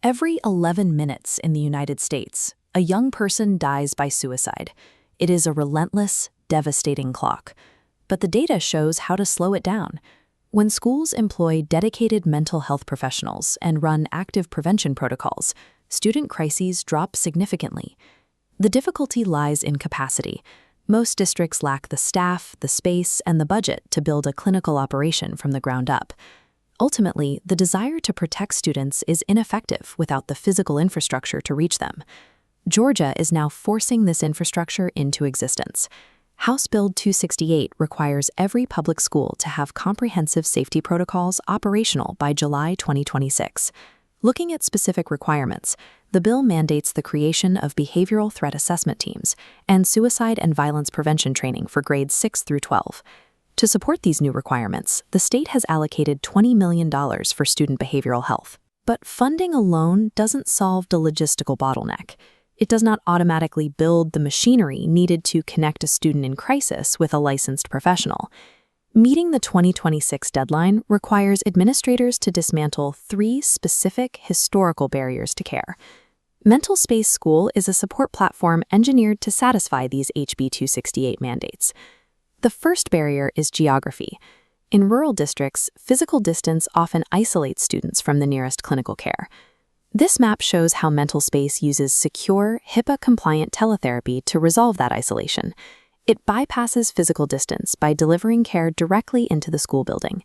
Every 11 minutes in the United States, a young person dies by suicide. It is a relentless, devastating clock. But the data shows how to slow it down. When schools employ dedicated mental health professionals and run active prevention protocols, student crises drop significantly. The difficulty lies in capacity. Most districts lack the staff, the space, and the budget to build a clinical operation from the ground up. Ultimately, the desire to protect students is ineffective without the physical infrastructure to reach them. Georgia is now forcing this infrastructure into existence. House Bill 268 requires every public school to have comprehensive safety protocols operational by July 2026. Looking at specific requirements, the bill mandates the creation of behavioral threat assessment teams and suicide and violence prevention training for grades 6 through 12. To support these new requirements, the state has allocated $20 million for student behavioral health. But funding alone doesn't solve the logistical bottleneck. It does not automatically build the machinery needed to connect a student in crisis with a licensed professional. Meeting the 2026 deadline requires administrators to dismantle 3 specific historical barriers to care. MentalSpace School is a support platform engineered to satisfy these HB-268 mandates. The first barrier is geography. In rural districts, physical distance often isolates students from the nearest clinical care. This map shows how MentalSpace uses secure, HIPAA-compliant teletherapy to resolve that isolation. It bypasses physical distance by delivering care directly into the school building.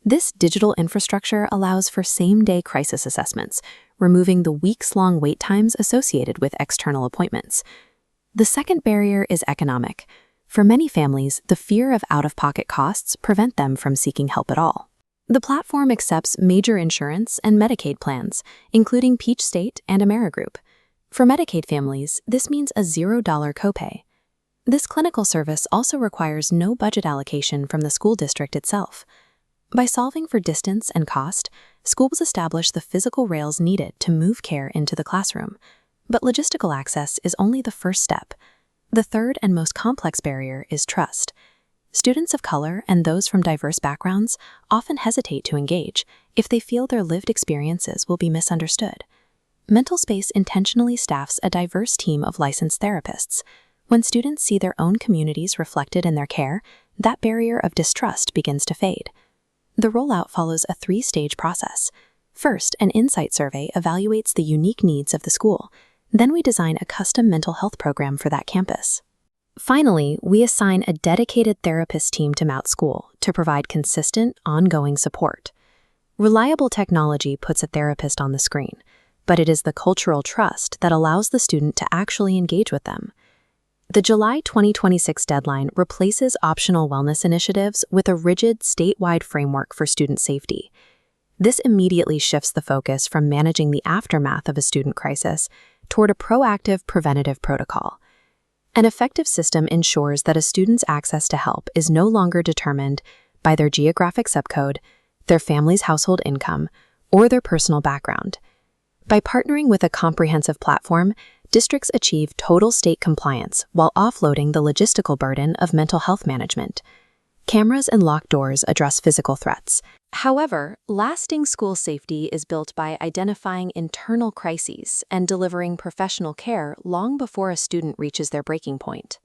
This digital infrastructure allows for same-day crisis assessments, removing the weeks-long wait times associated with external appointments. The second barrier is economic. For many families, the fear of out-of-pocket costs prevent them from seeking help at all. The platform accepts major insurance and Medicaid plans, including Peach State and Amerigroup. For Medicaid families, this means a $0 copay. This clinical service also requires no budget allocation from the school district itself. By solving for distance and cost, schools establish the physical rails needed to move care into the classroom. But logistical access is only the first step. The third and most complex barrier is trust. Students of color and those from diverse backgrounds often hesitate to engage if they feel their lived experiences will be misunderstood. MentalSpace intentionally staffs a diverse team of licensed therapists. When students see their own communities reflected in their care, that barrier of distrust begins to fade. The rollout follows a 3-stage process. First, an insight survey evaluates the unique needs of the school. Then we design a custom mental health program for that campus. Finally, we assign a dedicated therapist team to Mount School to provide consistent, ongoing support. Reliable technology puts a therapist on the screen, but it is the cultural trust that allows the student to actually engage with them. The July 2026 deadline replaces optional wellness initiatives with a rigid statewide framework for student safety. This immediately shifts the focus from managing the aftermath of a student crisis toward a proactive preventative protocol. An effective system ensures that a student's access to help is no longer determined by their geographic subcode, their family's household income, or their personal background. By partnering with a comprehensive platform, districts achieve total state compliance while offloading the logistical burden of mental health management. Cameras and locked doors address physical threats. However, lasting school safety is built by identifying internal crises and delivering professional care long before a student reaches their breaking point.